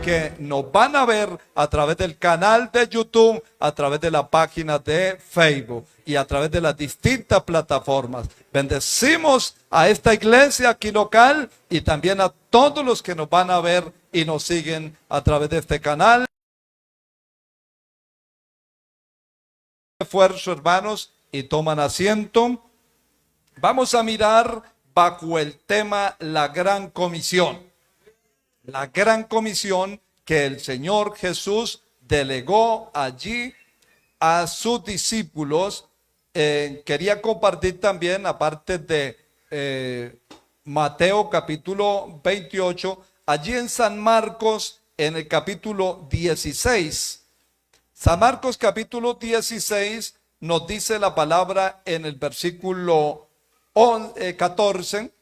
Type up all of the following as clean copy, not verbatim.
que nos van a ver a través del canal de YouTube, a través de la página de Facebook y a través de las distintas plataformas. Bendecimos a esta iglesia aquí local y también a todos los que nos van a ver y nos siguen a través de este canal. Esfuerzo, hermanos, y toman asiento. Vamos a mirar bajo el tema la gran comisión. La gran comisión que el Señor Jesús delegó allí a sus discípulos. Quería compartir también, aparte de Mateo capítulo 28, allí en San Marcos, en el capítulo 16. San Marcos capítulo 16 nos dice la palabra en el versículo 14.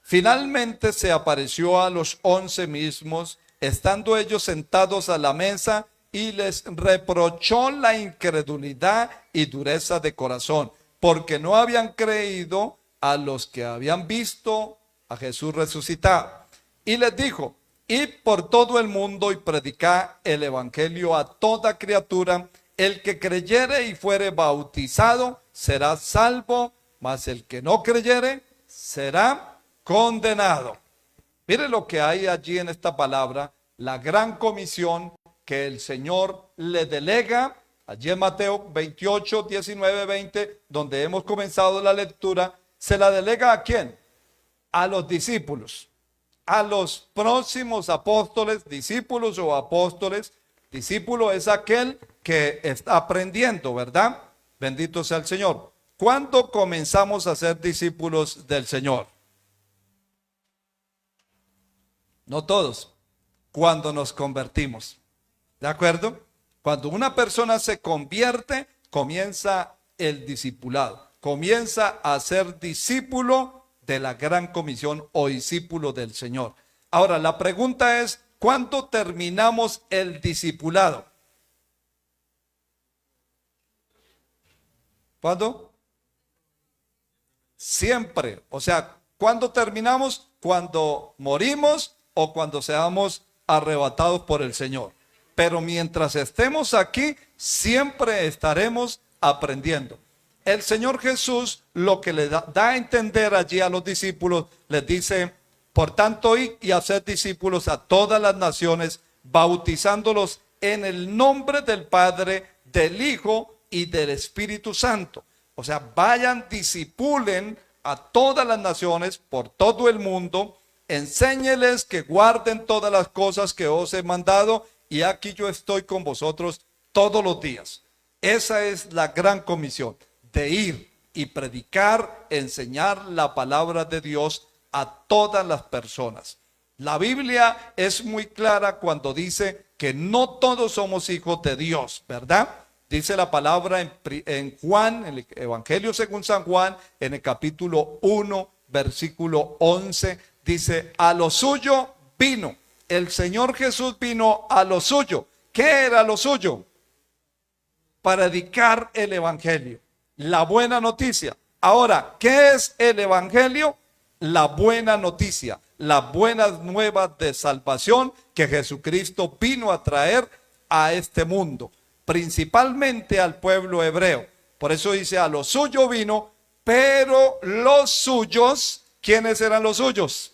Finalmente se apareció a los 11 mismos, estando ellos sentados a la mesa, y les reprochó la incredulidad y dureza de corazón, porque no habían creído a los que habían visto a Jesús resucitar. Y les dijo: id por todo el mundo y predicad el evangelio a toda criatura. El que creyere y fuere bautizado será salvo, mas el que no creyere será condenado. Mire lo que hay allí en esta palabra, la gran comisión que el Señor le delega, allí en Mateo 28, 19, 20, donde hemos comenzado la lectura. ¿Se la delega a quién? A los discípulos, a los próximos apóstoles, discípulos o apóstoles. Discípulo es aquel que está aprendiendo, ¿verdad? Bendito sea el Señor. ¿Cuándo comenzamos a ser discípulos del Señor? No todos. Cuando nos convertimos. ¿De acuerdo? Cuando una persona se convierte, comienza el discipulado. Comienza a ser discípulo de la gran comisión o discípulo del Señor. Ahora, la pregunta es, ¿cuándo terminamos el discipulado? ¿Cuándo? Siempre. O sea, ¿cuándo terminamos? Cuando morimos o cuando seamos arrebatados por el Señor. Pero mientras estemos aquí, siempre estaremos aprendiendo. El Señor Jesús lo que le da a entender allí a los discípulos, les dice: por tanto, id y haced discípulos a todas las naciones, bautizándolos en el nombre del Padre, del Hijo y del Espíritu Santo. O sea, vayan, discipulen a todas las naciones por todo el mundo, enséñeles que guarden todas las cosas que os he mandado, y aquí yo estoy con vosotros todos los días. Esa es la gran comisión, de ir y predicar, enseñar la palabra de Dios a todas las personas. La Biblia es muy clara cuando dice que no todos somos hijos de Dios, ¿verdad? Dice la palabra en Juan, en el Evangelio según San Juan, en el capítulo 1, versículo 11, dice: a lo suyo vino. El Señor Jesús vino a lo suyo. ¿Qué era lo suyo? Predicar el Evangelio, la buena noticia. Ahora, ¿qué es el Evangelio? La buena noticia, las buenas nuevas de salvación que Jesucristo vino a traer a este mundo, principalmente al pueblo hebreo. Por eso dice: a lo suyo vino, pero los suyos, ¿quiénes eran los suyos?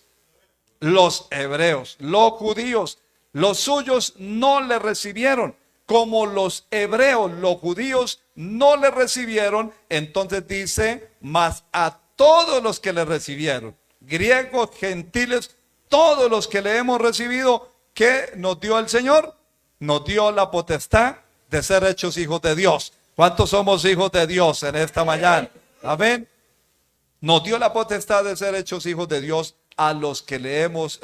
Los hebreos, los judíos. Los suyos no le recibieron. Como los hebreos, los judíos no le recibieron, entonces dice: mas a todos los que le recibieron, griegos, gentiles, todos los que le hemos recibido, ¿qué nos dio el Señor? Nos dio la potestad de ser hechos hijos de Dios. ¿Cuántos somos hijos de Dios en esta mañana? Amén. Nos dio la potestad de ser hechos hijos de Dios a los que le hemos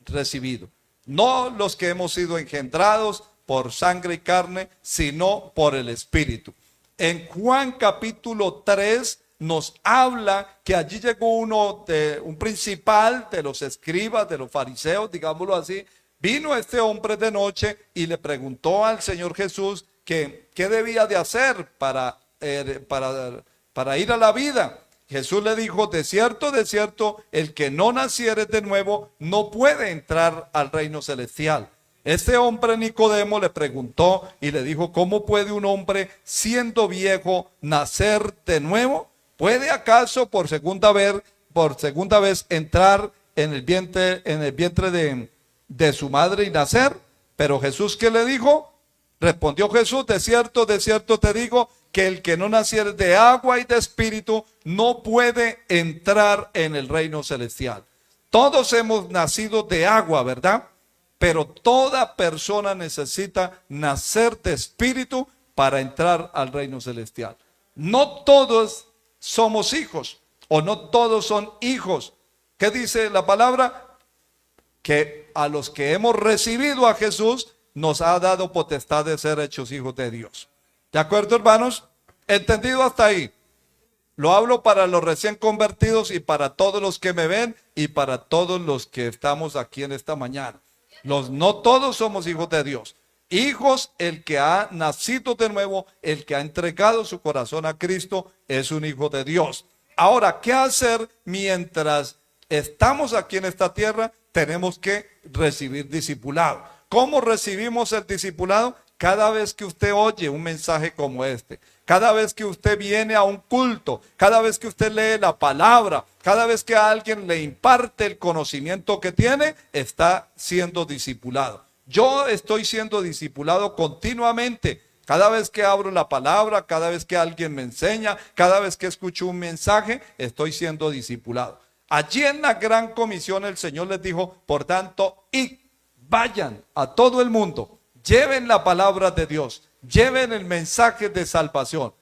recibido. No los que hemos sido engendrados por sangre y carne, sino por el Espíritu. En Juan capítulo 3 nos habla que allí llegó un principal de los escribas, de los fariseos, digámoslo así. Vino este hombre de noche y le preguntó al Señor Jesús que qué debía de hacer para ir a la vida. Jesús le dijo: de cierto, el que no naciere de nuevo no puede entrar al reino celestial. Este hombre Nicodemo le preguntó y le dijo, ¿cómo puede un hombre siendo viejo nacer de nuevo? ¿Puede acaso por segunda vez entrar en el vientre de su madre y nacer? Pero Jesús, ¿qué le dijo? Respondió Jesús, de cierto te digo, que el que no naciere de agua y de espíritu no puede entrar en el reino celestial. Todos hemos nacido de agua, ¿verdad? Pero toda persona necesita nacer de espíritu para entrar al reino celestial. No todos somos hijos, o no todos son hijos. ¿Qué dice la palabra? Que a los que hemos recibido a Jesús nos ha dado potestad de ser hechos hijos de Dios. ¿De acuerdo, hermanos? ¿Entendido hasta ahí? Lo hablo para los recién convertidos y para todos los que me ven y para todos los que estamos aquí en esta mañana. No todos somos hijos de Dios. Hijos, el que ha nacido de nuevo, el que ha entregado su corazón a Cristo, es un hijo de Dios. Ahora, ¿qué hacer mientras estamos aquí en esta tierra? Tenemos que recibir discipulado. ¿Cómo recibimos el discipulado? Cada vez que usted oye un mensaje como este, cada vez que usted viene a un culto, cada vez que usted lee la palabra, cada vez que a alguien le imparte el conocimiento que tiene, está siendo discipulado. Yo estoy siendo discipulado continuamente. Cada vez que abro la palabra, cada vez que alguien me enseña, cada vez que escucho un mensaje, estoy siendo discipulado. Allí en la gran comisión el Señor les dijo, por tanto, y vayan a todo el mundo, lleven la palabra de Dios, lleven el mensaje de salvación.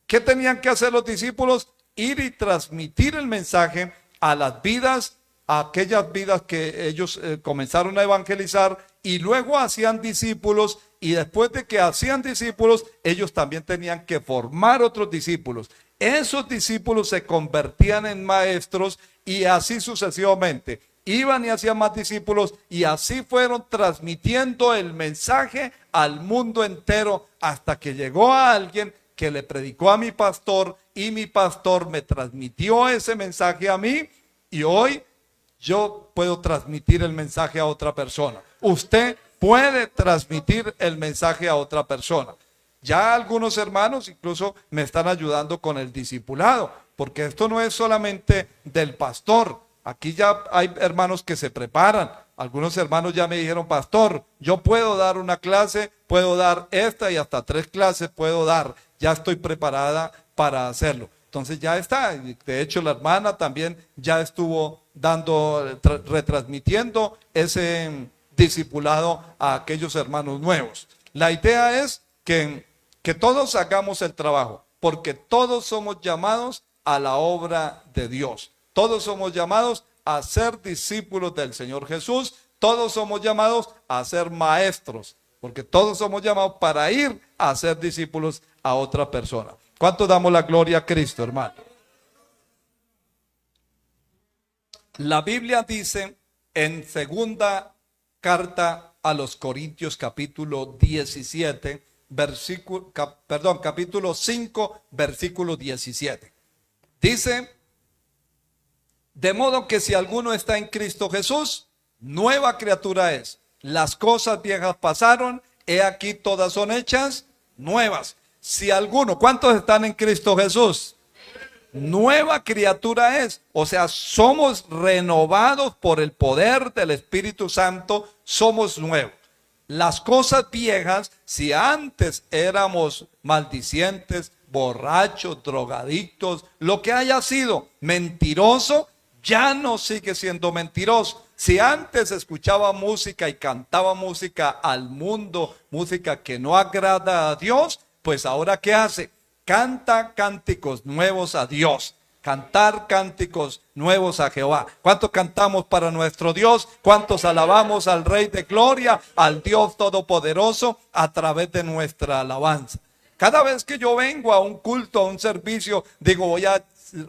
¿Qué tenían que hacer los discípulos? Ir y transmitir el mensaje a las vidas, a aquellas vidas que ellos comenzaron a evangelizar, y luego hacían discípulos, y después de que hacían discípulos, ellos también tenían que formar otros discípulos. Esos discípulos se convertían en maestros y así sucesivamente. Iban y hacían más discípulos y así fueron transmitiendo el mensaje al mundo entero hasta que llegó a alguien que le predicó a mi pastor y mi pastor me transmitió ese mensaje a mí y hoy yo puedo transmitir el mensaje a otra persona. Usted puede transmitir el mensaje a otra persona. Ya algunos hermanos incluso me están ayudando con el discipulado, porque esto no es solamente del pastor. Aquí ya hay hermanos que se preparan. Algunos hermanos ya me dijeron, pastor, yo puedo dar una clase, puedo dar esta y hasta 3 clases puedo dar. Ya estoy preparada para hacerlo. Entonces ya está. De hecho, la hermana también ya estuvo retransmitiendo ese discipulado a aquellos hermanos nuevos. La idea es que todos hagamos el trabajo, porque todos somos llamados a la obra de Dios. Todos somos llamados a ser discípulos del Señor Jesús. Todos somos llamados a ser maestros, porque todos somos llamados para ir a ser discípulos a otra persona. ¿Cuánto damos la gloria a Cristo, hermano? La Biblia dice en segunda carta a los Corintios capítulo 17, capítulo 5, versículo 17. Dice, de modo que si alguno está en Cristo Jesús, nueva criatura es. Las cosas viejas pasaron, he aquí todas son hechas nuevas. Si alguno, ¿cuántos están en Cristo Jesús? Nueva criatura es, o sea, somos renovados por el poder del Espíritu Santo, somos nuevos. Las cosas viejas, si antes éramos maldicientes, borrachos, drogadictos, lo que haya sido mentiroso, ya no sigue siendo mentiroso. Si antes escuchaba música y cantaba música al mundo, música que no agrada a Dios, pues ahora ¿qué hace? Canta cánticos nuevos a Dios. Cantar cánticos nuevos a Jehová. ¿Cuántos cantamos para nuestro Dios? ¿Cuántos alabamos al Rey de Gloria, al Dios Todopoderoso a través de nuestra alabanza? Cada vez que yo vengo a un culto, a un servicio, digo, voy a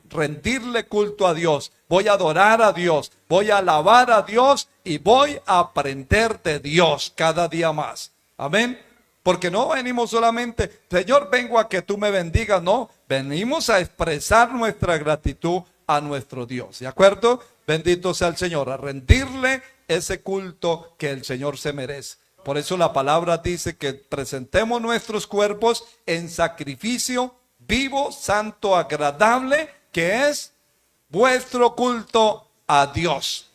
rendirle culto a Dios, voy a adorar a Dios, voy a alabar a Dios y voy a aprender de Dios cada día más. Amén. Porque no venimos solamente, Señor, vengo a que tú me bendigas. No, venimos a expresar nuestra gratitud a nuestro Dios. ¿De acuerdo? Bendito sea el Señor, a rendirle ese culto que el Señor se merece. Por eso la palabra dice que presentemos nuestros cuerpos en sacrificio vivo, santo, agradable, que es vuestro culto a Dios.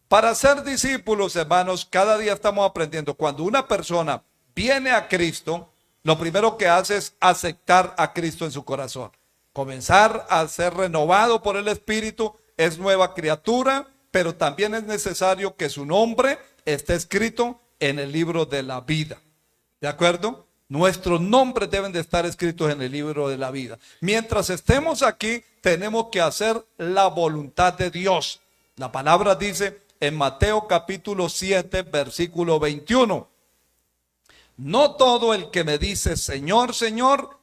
Para ser discípulos, hermanos, cada día estamos aprendiendo. Cuando una persona viene a Cristo, lo primero que hace es aceptar a Cristo en su corazón. Comenzar a ser renovado por el Espíritu, es nueva criatura, pero también es necesario que su nombre esté escrito en el libro de la vida. ¿De acuerdo? Nuestros nombres deben de estar escritos en el libro de la vida. Mientras estemos aquí, tenemos que hacer la voluntad de Dios. La palabra dice en Mateo capítulo 7, versículo 21. No todo el que me dice Señor, Señor,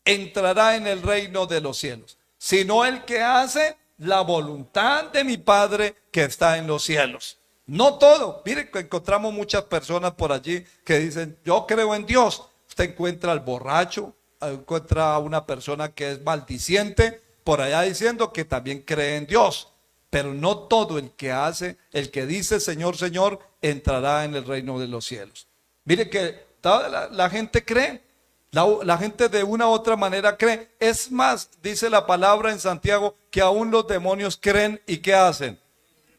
entrará en el reino de los cielos, sino el que hace la voluntad de mi Padre que está en los cielos. No todo. Mire que encontramos muchas personas por allí que dicen, yo creo en Dios. Usted encuentra al borracho, encuentra a una persona que es maldiciente, por allá diciendo que también cree en Dios. Pero no todo el que dice Señor, Señor, entrará en el reino de los cielos. Mire que toda la gente cree. La gente de una u otra manera cree. Es más, dice la palabra en Santiago, que aún los demonios creen y ¿qué hacen?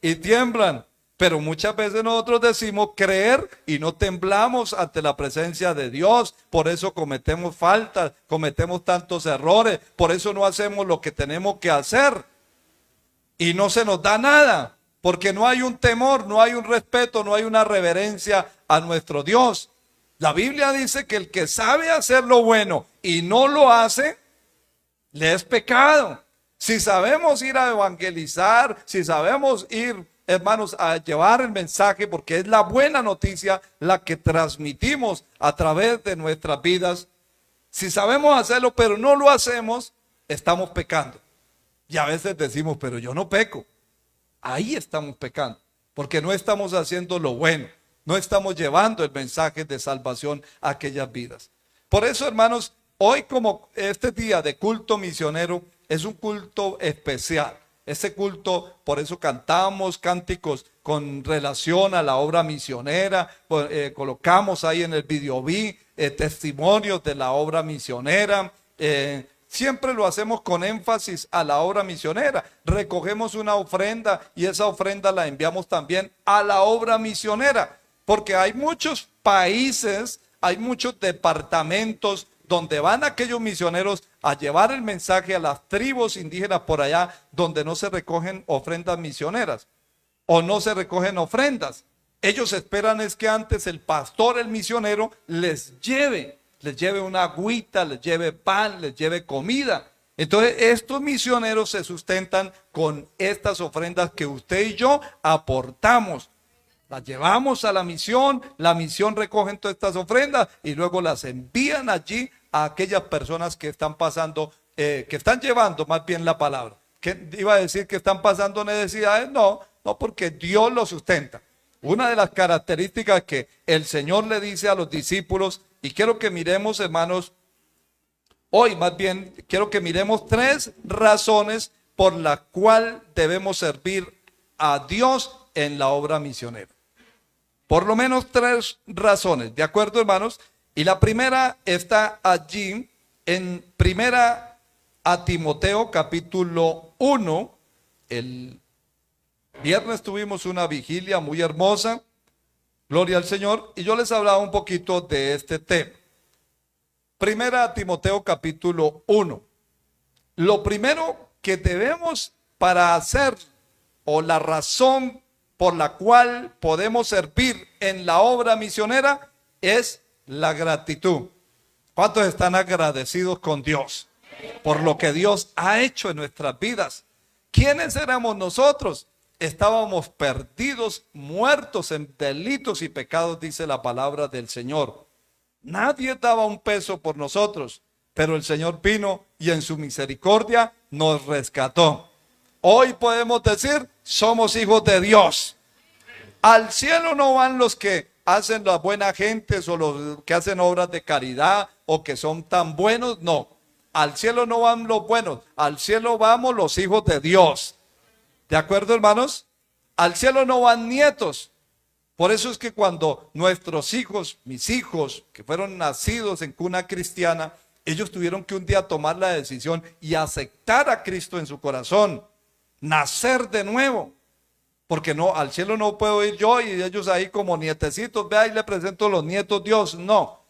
Y tiemblan. Pero muchas veces nosotros decimos creer y no temblamos ante la presencia de Dios. Por eso cometemos faltas, cometemos tantos errores. Por eso no hacemos lo que tenemos que hacer. Y no se nos da nada. Porque no hay un temor, no hay un respeto, no hay una reverencia a nuestro Dios. La Biblia dice que el que sabe hacer lo bueno y no lo hace, le es pecado. Si sabemos ir a evangelizar, si sabemos ir, hermanos, a llevar el mensaje, porque es la buena noticia la que transmitimos a través de nuestras vidas. Si sabemos hacerlo, pero no lo hacemos, estamos pecando. Y a veces decimos, pero yo no peco. Ahí estamos pecando, porque no estamos haciendo lo bueno. No estamos llevando el mensaje de salvación a aquellas vidas. Por eso, hermanos, hoy como este día de culto misionero es un culto especial. Este culto, por eso cantamos cánticos con relación a la obra misionera. Colocamos ahí en el videoví testimonios de la obra misionera. Siempre lo hacemos con énfasis a la obra misionera. Recogemos una ofrenda y esa ofrenda la enviamos también a la obra misionera. Porque hay muchos países, hay muchos departamentos donde van aquellos misioneros a llevar el mensaje a las tribus indígenas por allá, donde no se recogen ofrendas misioneras o no se recogen ofrendas. Ellos esperan es que antes el pastor, el misionero, les lleve una agüita, les lleve pan, les lleve comida. Entonces estos misioneros se sustentan con estas ofrendas que usted y yo aportamos. Las llevamos a la misión recoge todas estas ofrendas y luego las envían allí a aquellas personas que están pasando, que están llevando más bien la palabra. ¿Qué iba a decir que están pasando necesidades? No, porque Dios los sustenta. Una de las características que el Señor le dice a los discípulos, y quiero que miremos, hermanos, hoy más bien, quiero que miremos 3 razones por las cuales debemos servir a Dios en la obra misionera. Por lo menos 3 razones, ¿de acuerdo, hermanos? Y la primera está allí en primera a Timoteo capítulo 1. El viernes tuvimos una vigilia muy hermosa, gloria al Señor, y yo les hablaba un poquito de este tema. Primera a Timoteo capítulo 1. Lo primero que debemos para hacer, o la razón por la cual podemos servir en la obra misionera, es la gratitud. ¿Cuántos están agradecidos con Dios por lo que Dios ha hecho en nuestras vidas? ¿Quiénes éramos nosotros? Estábamos perdidos, muertos en delitos y pecados, dice la palabra del Señor. Nadie daba un peso por nosotros, pero el Señor vino y en su misericordia nos rescató. Hoy podemos decir, somos hijos de Dios. Al cielo no van los que hacen las buenas gentes o los que hacen obras de caridad o que son tan buenos, no. Al cielo no van los buenos, al cielo vamos los hijos de Dios. ¿De acuerdo, hermanos? Al cielo no van nietos, Por eso es que cuando nuestros hijos, mis hijos, que fueron nacidos en cuna cristiana, ellos tuvieron que un día tomar la decisión y aceptar a Cristo en su corazón, nacer de nuevo. Porque no, al cielo no puedo ir yo y ellos ahí como nietecitos, vea y le presento a los nietos Dios. No,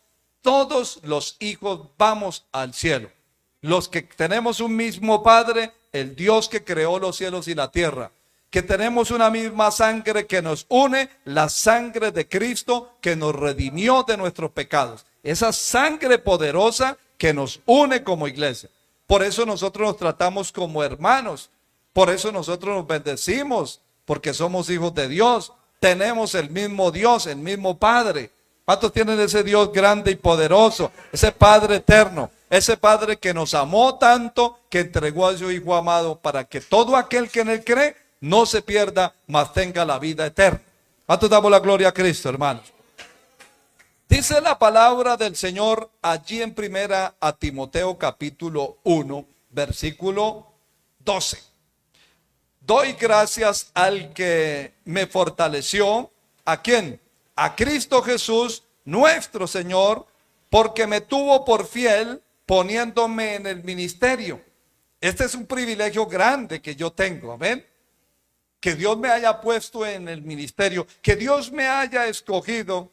todos los hijos vamos al cielo. Los que tenemos un mismo Padre, el Dios que creó los cielos y la tierra. Que tenemos una misma sangre que nos une, la sangre de Cristo que nos redimió de nuestros pecados. Esa sangre poderosa que nos une como iglesia. Por eso nosotros nos tratamos como hermanos. Por eso nosotros nos bendecimos, porque somos hijos de Dios. Tenemos el mismo Dios, el mismo Padre. ¿Cuántos tienen ese Dios grande y poderoso? Ese Padre eterno. Ese Padre que nos amó tanto que entregó a su Hijo amado para que todo aquel que en él cree no se pierda, mas tenga la vida eterna. ¿Cuántos damos la gloria a Cristo, hermanos? Dice la palabra del Señor allí en primera a Timoteo capítulo 1, versículo 12. Doy gracias al que me fortaleció. ¿A quién? A Cristo Jesús, nuestro Señor, porque me tuvo por fiel poniéndome en el ministerio. Este es un privilegio grande que yo tengo, amén. Que Dios me haya puesto en el ministerio, que Dios me haya escogido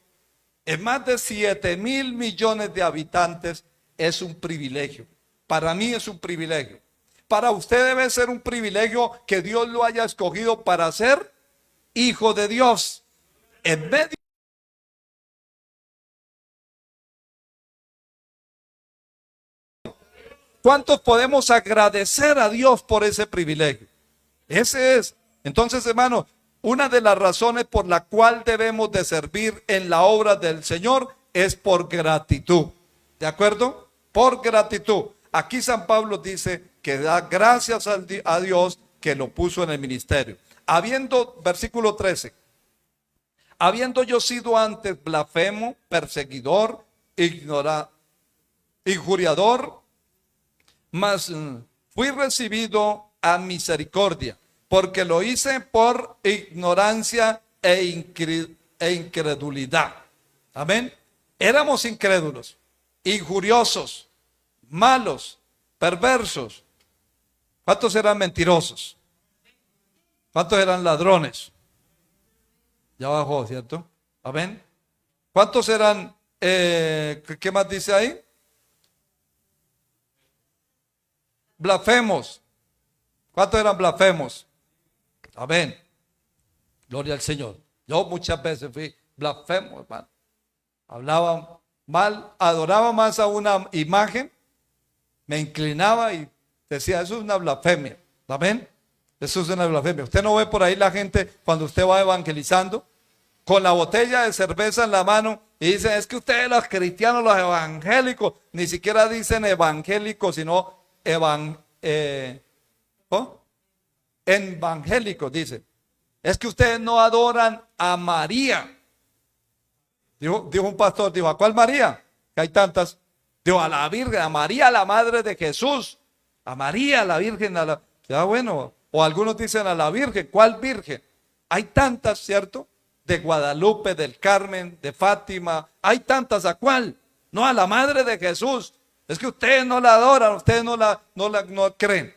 en más de 7,000 millones de habitantes, es un privilegio. Para mí es un privilegio. Para usted debe ser un privilegio que Dios lo haya escogido para ser hijo de Dios. En medio. ¿Cuántos podemos agradecer a Dios por ese privilegio? Ese es. Entonces, hermano, una de las razones por la cual debemos de servir en la obra del Señor es por gratitud. ¿De acuerdo? Por gratitud. Aquí San Pablo dice que da gracias a Dios que lo puso en el ministerio. Versículo 13. Habiendo yo sido antes blasfemo, perseguidor, injuriador, mas fui recibido a misericordia, porque lo hice por ignorancia e incredulidad. Amén. Éramos incrédulos, injuriosos, malos, perversos. ¿Cuántos eran mentirosos? ¿Cuántos eran ladrones? Ya bajó, ¿cierto? Amén. ¿Cuántos eran, qué más dice ahí? Blasfemos. ¿Cuántos eran blasfemos? Amén. Gloria al Señor. Yo muchas veces fui blasfemo, hermano. Hablaba mal, adoraba más a una imagen, me inclinaba y decía, eso es una blasfemia. Amén. Eso es una blasfemia. Usted no ve por ahí la gente cuando usted va evangelizando con la botella de cerveza en la mano y dicen, es que ustedes los cristianos, los evangélicos, ni siquiera dicen evangélicos, sino evangélicos, dice. Es que ustedes no adoran a María. Dijo un pastor, dijo, ¿a cuál María? Que hay tantas. Dijo, a la Virgen, a María, la madre de Jesús. A María, la Virgen, ya bueno. O algunos dicen a la Virgen. ¿Cuál Virgen? Hay tantas, ¿cierto? De Guadalupe, del Carmen, de Fátima. Hay tantas. ¿A cuál? No, a la madre de Jesús. Es que ustedes no la adoran, ustedes no creen.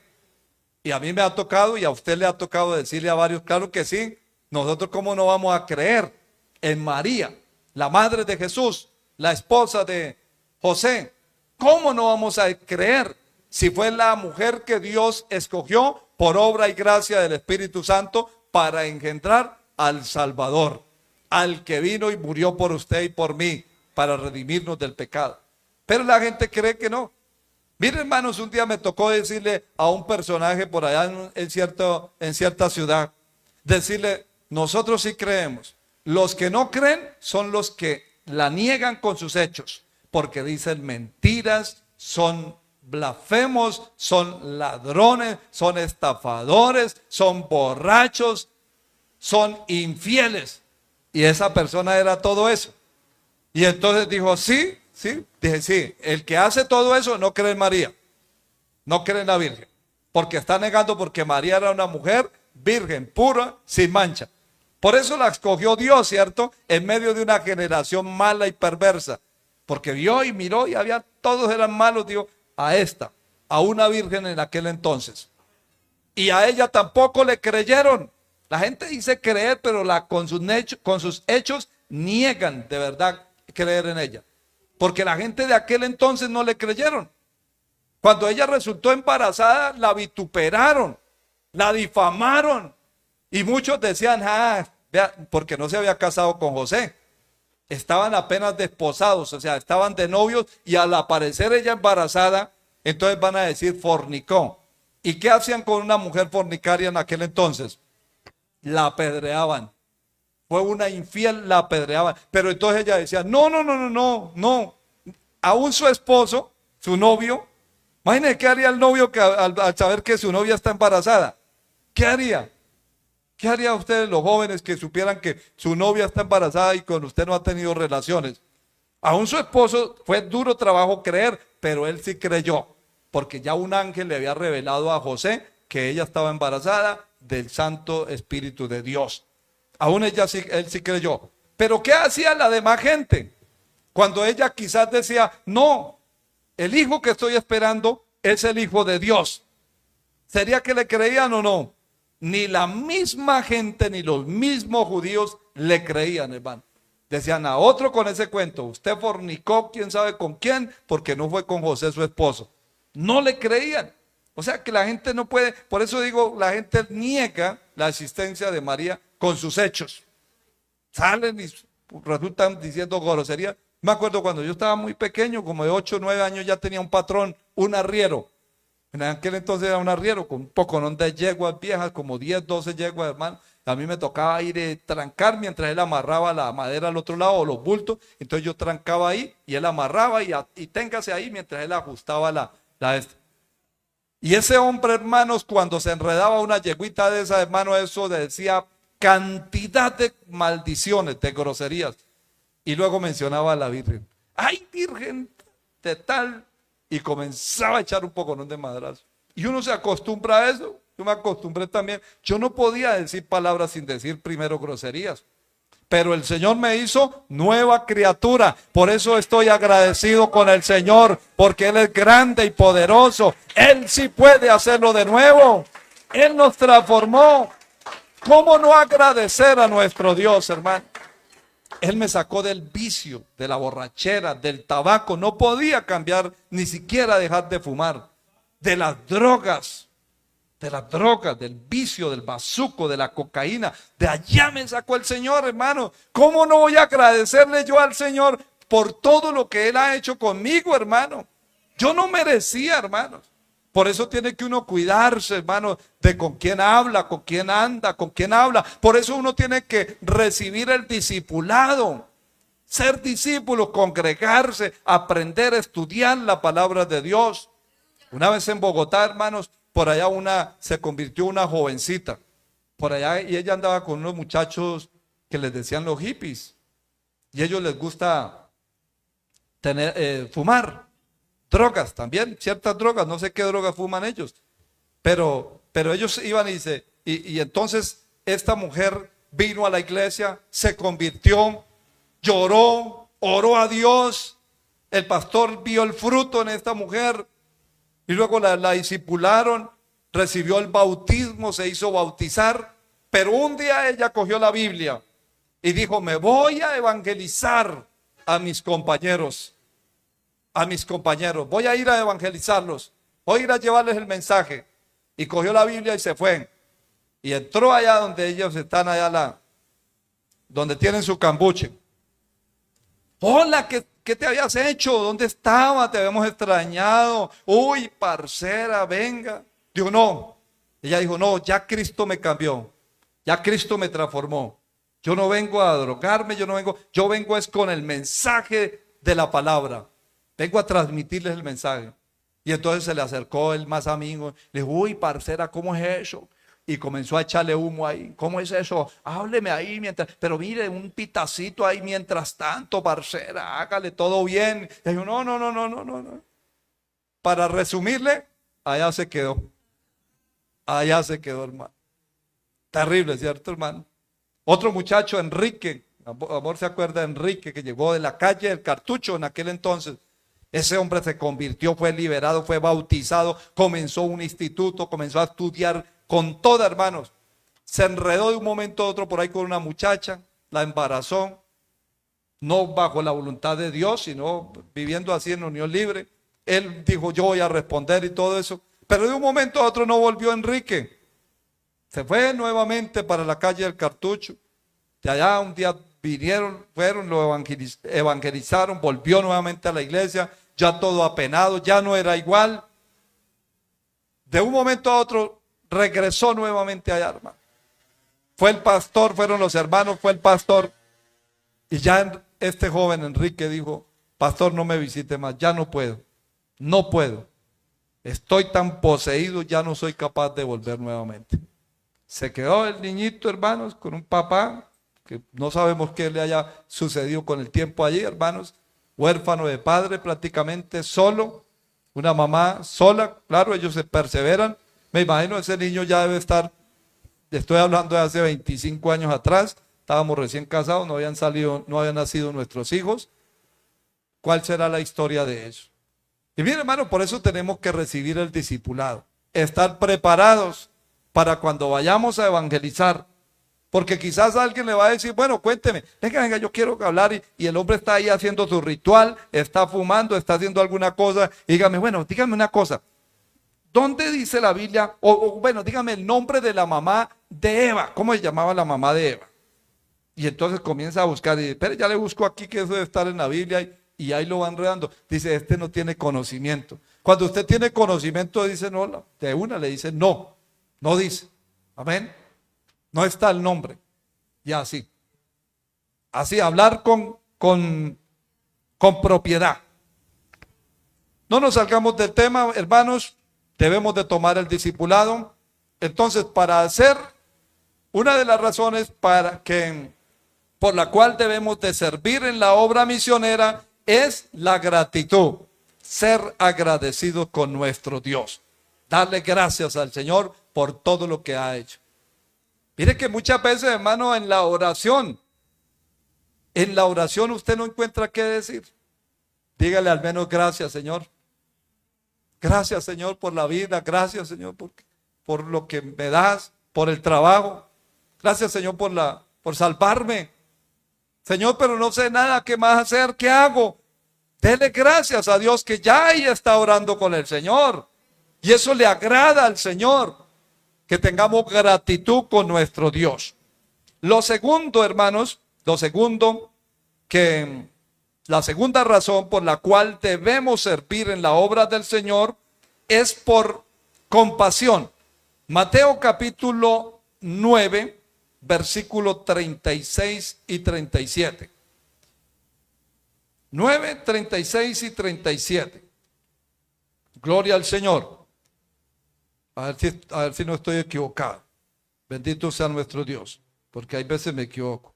Y a mí me ha tocado y a usted le ha tocado decirle a varios, claro que sí. Nosotros cómo no vamos a creer en María, la madre de Jesús, la esposa de José. ¿Cómo no vamos a creer si fue la mujer que Dios escogió por obra y gracia del Espíritu Santo para engendrar al Salvador, al que vino y murió por usted y por mí para redimirnos del pecado? Pero la gente cree que no. Miren, hermanos, un día me tocó decirle a un personaje por allá en cierta ciudad, decirle, nosotros sí creemos. Los que no creen son los que la niegan con sus hechos, porque dicen mentiras, son blasfemos, son ladrones, son estafadores, son borrachos, son infieles. Y esa persona era todo eso. Y entonces dijo, sí. Dije, sí, el que hace todo eso no cree en María, no cree en la Virgen, porque está negando porque María era una mujer virgen, pura, sin mancha. Por eso la escogió Dios, ¿cierto? En medio de una generación mala y perversa. Porque vio y miró y había, todos eran malos, dijo, a esta, a una virgen en aquel entonces. Y a ella tampoco le creyeron. La gente dice creer, pero con sus hechos niegan de verdad creer en ella. Porque la gente de aquel entonces no le creyeron. Cuando ella resultó embarazada, la vituperaron, la difamaron. Y muchos decían, vea, porque no se había casado con José. Estaban apenas desposados, o sea, estaban de novios y al aparecer ella embarazada, entonces van a decir fornicó. ¿Y qué hacían con una mujer fornicaria en aquel entonces? La apedreaban. Fue una infiel, la apedreaban. Pero entonces ella decía, no, no, no, no, no, no. Aún su esposo, su novio, imagínense qué haría el novio que al saber que su novia está embarazada. ¿Qué haría? ¿Qué haría ustedes los jóvenes que supieran que su novia está embarazada y con usted no ha tenido relaciones? Aún su esposo fue duro trabajo creer, pero él sí creyó, porque ya un ángel le había revelado a José que ella estaba embarazada del Santo Espíritu de Dios. Aún él sí creyó. Pero ¿qué hacía la demás gente? Cuando ella quizás decía, no, el hijo que estoy esperando es el hijo de Dios. ¿Sería que le creían o no? Ni la misma gente, ni los mismos judíos le creían, hermano. Decían a otro con ese cuento, usted fornicó quién sabe con quién, porque no fue con José su esposo. No le creían. O sea que la gente no puede, por eso digo, la gente niega la existencia de María con sus hechos. Salen y resultan diciendo groserías. Me acuerdo cuando yo estaba muy pequeño, como de 8 o 9 años, ya tenía un patrón, un arriero. En aquel entonces era un arriero con un poco de yeguas viejas, como 10, 12 yeguas, hermano. A mí me tocaba ir trancar mientras él amarraba la madera al otro lado o los bultos. Entonces yo trancaba ahí y él amarraba y téngase ahí mientras él ajustaba la. Y ese hombre, hermanos, cuando se enredaba una yeguita de esa, hermano, eso decía cantidad de maldiciones, de groserías. Y luego mencionaba a la Virgen. ¡Ay, Virgen de tal! Y comenzaba a echar un poco de madrazo. Y uno se acostumbra a eso. Yo me acostumbré también. Yo no podía decir palabras sin decir primero groserías. Pero el Señor me hizo nueva criatura. Por eso estoy agradecido con el Señor. Porque Él es grande y poderoso. Él sí puede hacerlo de nuevo. Él nos transformó. ¿Cómo no agradecer a nuestro Dios, hermano? Él me sacó del vicio, de la borrachera, del tabaco. No podía cambiar, ni siquiera dejar de fumar. De las drogas, del vicio, del bazuco, de la cocaína. De allá me sacó el Señor, hermano. ¿Cómo no voy a agradecerle yo al Señor por todo lo que Él ha hecho conmigo, hermano? Yo no merecía, hermanos. Por eso tiene que uno cuidarse, hermano, de con quién habla, con quién anda, con quién habla. Por eso uno tiene que recibir el discipulado, ser discípulo, congregarse, aprender a estudiar la palabra de Dios. Una vez en Bogotá, hermanos, por allá se convirtió una jovencita. Por allá y ella andaba con unos muchachos que les decían los hippies. Y a ellos les gusta fumar. Drogas también, ciertas drogas, no sé qué drogas fuman ellos, pero ellos iban y dice, y entonces esta mujer vino a la iglesia, se convirtió, lloró, oró a Dios, el pastor vio el fruto en esta mujer, y luego la discipularon, recibió el bautismo, se hizo bautizar, pero un día ella cogió la Biblia y dijo, me voy a evangelizar a mis compañeros. Voy a ir a evangelizarlos, voy a ir a llevarles el mensaje. Y cogió la Biblia y se fue. Y entró allá donde ellos están, donde tienen su cambuche. Hola, ¿qué te habías hecho? ¿Dónde estaba? Te habíamos extrañado. Uy, parcera, venga. Dijo, no. Ella dijo, no, ya Cristo me cambió. Ya Cristo me transformó. Yo no vengo a drogarme, yo vengo es con el mensaje de la palabra. Vengo a transmitirles el mensaje. Y entonces se le acercó el más amigo. Le dijo, uy, parcera, ¿cómo es eso? Y comenzó a echarle humo ahí. ¿Cómo es eso? Hábleme ahí mientras. Pero mire, un pitacito ahí mientras tanto, parcera. Hágale todo bien. Y dijo, no, no, no, no, no, no, no. Para resumirle, allá se quedó. Allá se quedó, hermano. Terrible, ¿cierto, hermano? Otro muchacho, Enrique, amor, ¿se acuerda de Enrique, que llegó de la calle del Cartucho en aquel entonces? Ese hombre se convirtió, fue liberado, fue bautizado, comenzó un instituto, comenzó a estudiar con toda, hermanos. Se enredó de un momento a otro por ahí con una muchacha, la embarazó, no bajo la voluntad de Dios, sino viviendo así en unión libre. Él dijo, yo voy a responder y todo eso. Pero de un momento a otro no volvió Enrique. Se fue nuevamente para la calle del Cartucho. De allá un día vinieron, fueron, lo evangelizaron, volvió nuevamente a la iglesia, ya todo apenado, ya no era igual. De un momento a otro regresó nuevamente allá, hermano. Fue el pastor, fueron los hermanos, fue el pastor. Y ya este joven Enrique dijo, pastor, no me visite más, ya no puedo, no puedo. Estoy tan poseído, ya no soy capaz de volver nuevamente. Se quedó el niñito, hermanos, con un papá, que no sabemos qué le haya sucedido con el tiempo allí, hermanos, huérfano de padre prácticamente, solo, una mamá sola, claro, ellos se perseveran. Me imagino ese niño ya debe estar, estoy hablando de hace 25 años atrás, estábamos recién casados, no habían nacido nuestros hijos. ¿Cuál será la historia de ellos? Y mire, hermano, por eso tenemos que recibir el discipulado, estar preparados para cuando vayamos a evangelizar, porque quizás alguien le va a decir, bueno, cuénteme, venga, yo quiero hablar, y el hombre está ahí haciendo su ritual, está fumando, está haciendo alguna cosa, y dígame, bueno, dígame una cosa, ¿dónde dice la Biblia, bueno, dígame el nombre de la mamá de Eva? ¿Cómo se llamaba la mamá de Eva? Y entonces comienza a buscar, y dice, pero ya le busco aquí que eso debe estar en la Biblia, y ahí lo van enredando. Dice, este no tiene conocimiento. Cuando usted tiene conocimiento, dice no, de una le dice no, no dice. Amén. No está el nombre. Y así. Así, hablar con propiedad. No nos salgamos del tema, hermanos. Debemos de tomar el discipulado. Entonces, para hacer, una de las razones por la cual debemos de servir en la obra misionera es la gratitud, ser agradecidos con nuestro Dios, darle gracias al Señor por todo lo que ha hecho. Mire que muchas veces, hermano, en la oración usted no encuentra qué decir. Dígale al menos gracias, Señor. Gracias, Señor, por la vida. Gracias, Señor, por lo que me das, por el trabajo. Gracias, Señor, por salvarme. Señor, pero no sé nada, ¿qué más hacer? ¿Qué hago? Dele gracias a Dios que ya ahí está orando con el Señor. Y eso le agrada al Señor, que tengamos gratitud con nuestro Dios. Lo segundo, hermanos, la segunda razón por la cual debemos servir en la obra del Señor es por compasión. Mateo capítulo 9. Versículos 36 y 37. 9, 36 y 37. Gloria al Señor. A ver si no estoy equivocado. Bendito sea nuestro Dios, porque hay veces me equivoco.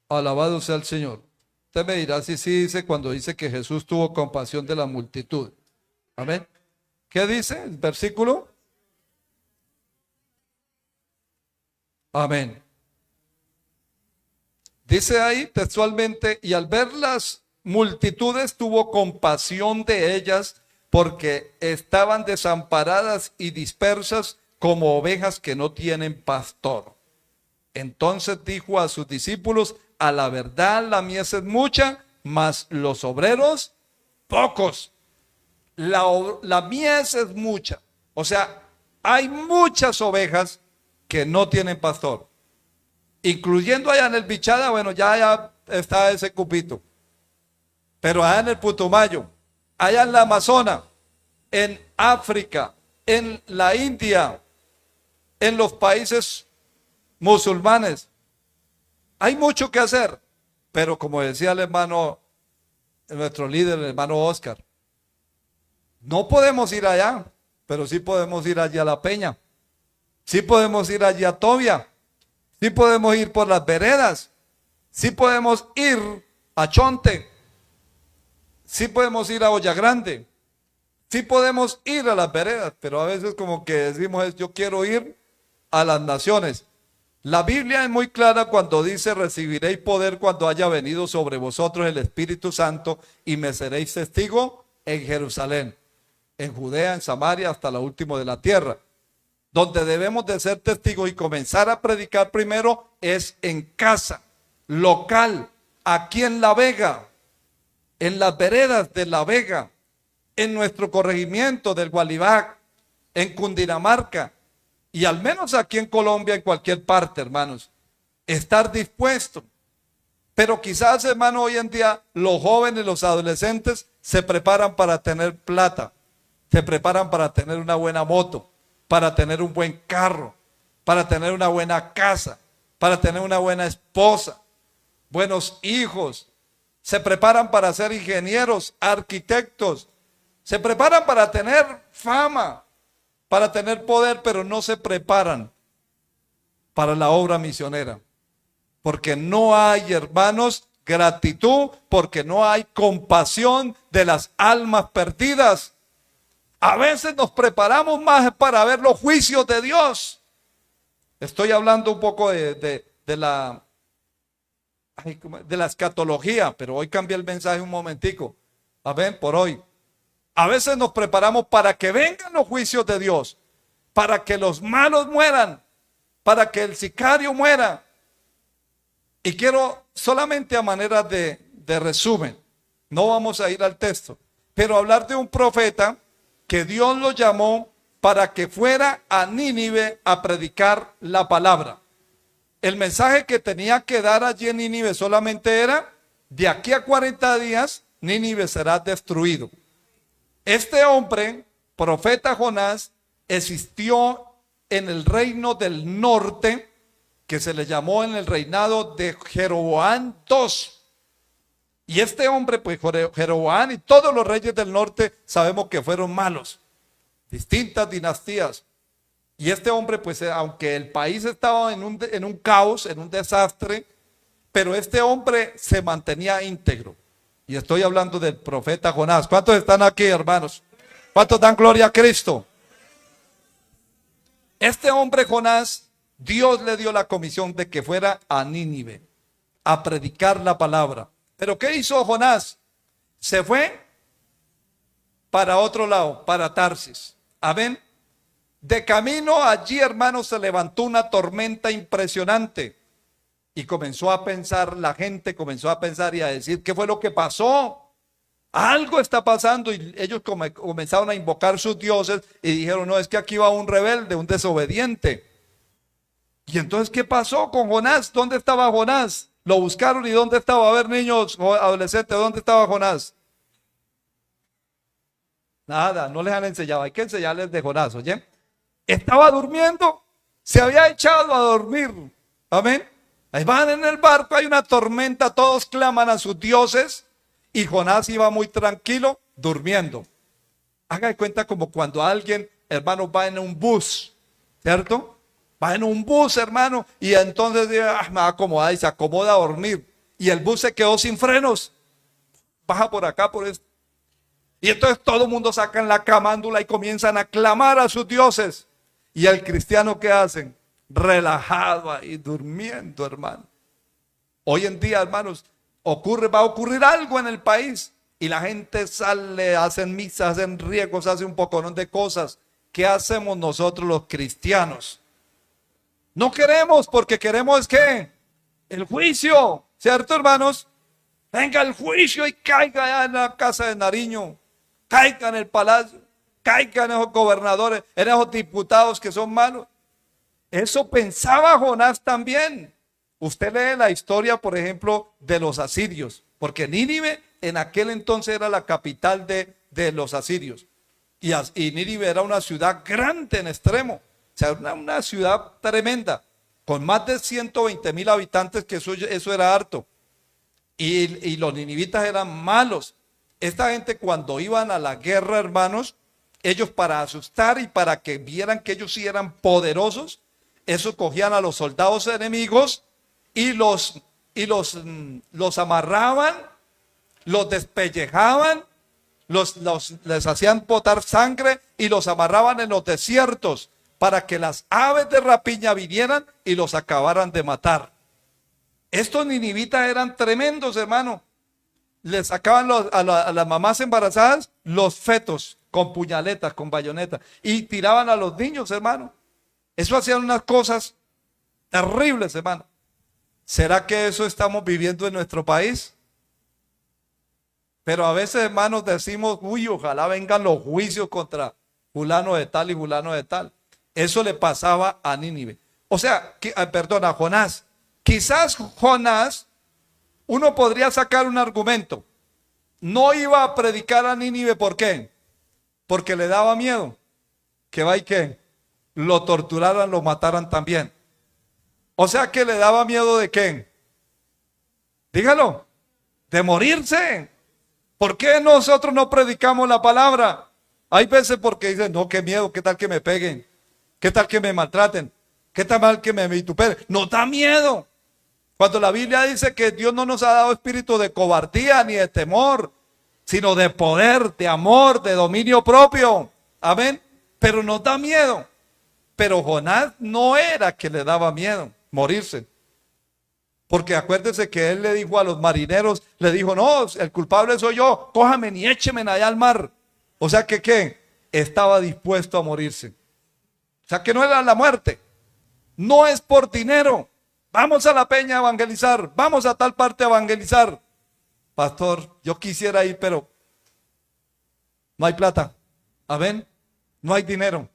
Alabado sea el Señor. Usted me dirá si sí dice cuando dice que Jesús tuvo compasión de la multitud. Amén. ¿Qué dice el versículo? Amén. Dice ahí textualmente, y al ver las multitudes tuvo compasión de ellas porque estaban desamparadas y dispersas como ovejas que no tienen pastor. Entonces dijo a sus discípulos, a la verdad la mies es mucha, mas los obreros pocos. La mies es mucha, o sea, hay muchas ovejas que no tienen pastor, incluyendo allá en el Bichada. Bueno, ya está ese cupito, pero allá en el Putumayo, allá en la Amazona, en África, en la India, en los países musulmanes, hay mucho que hacer. Pero como decía el hermano, nuestro líder, el hermano Oscar, no podemos ir allá, pero sí podemos ir allí a La Peña. Sí podemos ir allí a Tobia, sí podemos ir por las veredas, sí podemos ir a Chonte, sí podemos ir a Olla Grande, sí podemos ir a las veredas, pero a veces como que decimos, yo quiero ir a las naciones. La Biblia es muy clara cuando dice: recibiréis poder cuando haya venido sobre vosotros el Espíritu Santo, y me seréis testigo en Jerusalén, en Judea, en Samaria, hasta lo último de la tierra. Donde debemos de ser testigos y comenzar a predicar primero es en casa, local, aquí en La Vega, en las veredas de La Vega, en nuestro corregimiento del Gualibac, en Cundinamarca, y al menos aquí en Colombia, en cualquier parte, hermanos, estar dispuesto. Pero quizás, hermano, hoy en día los jóvenes, los adolescentes se preparan para tener plata, se preparan para tener una buena moto, para tener un buen carro, para tener una buena casa, para tener una buena esposa, buenos hijos. Se preparan para ser ingenieros, arquitectos, se preparan para tener fama, para tener poder, pero no se preparan para la obra misionera. Porque no hay, hermanos, gratitud, porque no hay compasión de las almas perdidas. A veces nos preparamos más para ver los juicios de Dios. Estoy hablando un poco de la escatología, pero hoy cambié el mensaje un momentico. A ver, por hoy. A veces nos preparamos para que vengan los juicios de Dios, para que los malos mueran, para que el sicario muera. Y quiero solamente a manera de resumen, no vamos a ir al texto, pero hablar de un profeta que Dios lo llamó para que fuera a Nínive a predicar la palabra. El mensaje que tenía que dar allí en Nínive solamente era: de aquí a 40 días Nínive será destruido. Este hombre, profeta Jonás, existió en el reino del norte, que se le llamó en el reinado de Jeroboam II. Y este hombre, pues Jeroboam y todos los reyes del norte sabemos que fueron malos, distintas dinastías. Y este hombre, pues aunque el país estaba en un caos, en un desastre, pero este hombre se mantenía íntegro. Y estoy hablando del profeta Jonás. ¿Cuántos están aquí, hermanos? ¿Cuántos dan gloria a Cristo? Este hombre Jonás, Dios le dio la comisión de que fuera a Nínive a predicar la palabra. ¿Pero qué hizo Jonás? Se fue para otro lado, para Tarsis. Amén. De camino allí, hermanos, se levantó una tormenta impresionante. Y comenzó a pensar, la gente comenzó a pensar y a decir: ¿qué fue lo que pasó? Algo está pasando. Y ellos comenzaron a invocar sus dioses y dijeron: no, es que aquí va un rebelde, un desobediente. Y entonces, ¿qué pasó con Jonás? ¿Dónde estaba Jonás? Lo buscaron, y ¿dónde estaba? A ver, niños, adolescentes, ¿dónde estaba Jonás? Nada, no les han enseñado. Hay que enseñarles de Jonás, ¿oye? Estaba durmiendo, se había echado a dormir. Amén. Ahí van en el barco, hay una tormenta, todos claman a sus dioses, y Jonás iba muy tranquilo, durmiendo. Haga de cuenta como cuando alguien, hermano, va en un bus, ¿cierto? Va en un bus, hermano, y entonces me va a acomodar y se acomoda a dormir. Y el bus se quedó sin frenos. Baja por acá, por esto. Y entonces todo el mundo saca la camándula y comienzan a clamar a sus dioses. Y el cristiano, ¿qué hacen? Relajado ahí, durmiendo, hermano. Hoy en día, hermanos, va a ocurrir algo en el país. Y la gente sale, hacen misas, hacen riegos, hacen un poconón de cosas. ¿Qué hacemos nosotros los cristianos? No queremos, porque queremos ¿qué? El juicio, ¿cierto, hermanos? Venga el juicio y caiga allá en la casa de Nariño, caiga en el palacio, caiga en esos gobernadores, en esos diputados que son malos. Eso pensaba Jonás también. Usted lee la historia, por ejemplo, de los asirios, porque Nínive en aquel entonces era la capital de los asirios. Y Nínive era una ciudad grande en extremo. O sea, una ciudad tremenda, con más de 120,000 habitantes, que eso era harto. Y los ninivitas eran malos. Esta gente, cuando iban a la guerra, hermanos, ellos, para asustar y para que vieran que ellos sí eran poderosos, eso, cogían a los soldados enemigos y los amarraban, los despellejaban, les hacían botar sangre y los amarraban en los desiertos para que las aves de rapiña vinieran y los acabaran de matar. Estos ninivitas eran tremendos, hermano. Les sacaban a las mamás embarazadas los fetos con puñaletas, con bayonetas, y tiraban a los niños, hermano. Eso hacían unas cosas terribles, hermano. ¿Será que eso estamos viviendo en nuestro país? Pero a veces, hermanos, decimos, uy, ojalá vengan los juicios contra fulano de tal y fulano de tal. Eso le pasaba a Nínive. O sea, perdón, a Jonás. Quizás Jonás, uno podría sacar un argumento. No iba a predicar a Nínive, ¿por qué? Porque le daba miedo que va y que lo torturaran, lo mataran también. O sea que le daba miedo ¿de qué? Dígalo, de morirse. ¿Por qué nosotros no predicamos la palabra? Hay veces porque dicen, no, qué miedo, qué tal que me peguen, qué tal que me maltraten, qué tal mal que me vituperen. Nos da miedo. Cuando la Biblia dice que Dios no nos ha dado espíritu de cobardía ni de temor, sino de poder, de amor, de dominio propio. Amén. Pero nos da miedo. Pero Jonás no era que le daba miedo morirse. Porque acuérdense que él le dijo a los marineros, le dijo, no, el culpable soy yo, cójame y écheme allá al mar. O sea que, ¿qué? Estaba dispuesto a morirse. O sea que no era la muerte. No es por dinero. Vamos a la peña a evangelizar, vamos a tal parte a evangelizar. Pastor, yo quisiera ir, pero no hay plata. Amén. No hay dinero.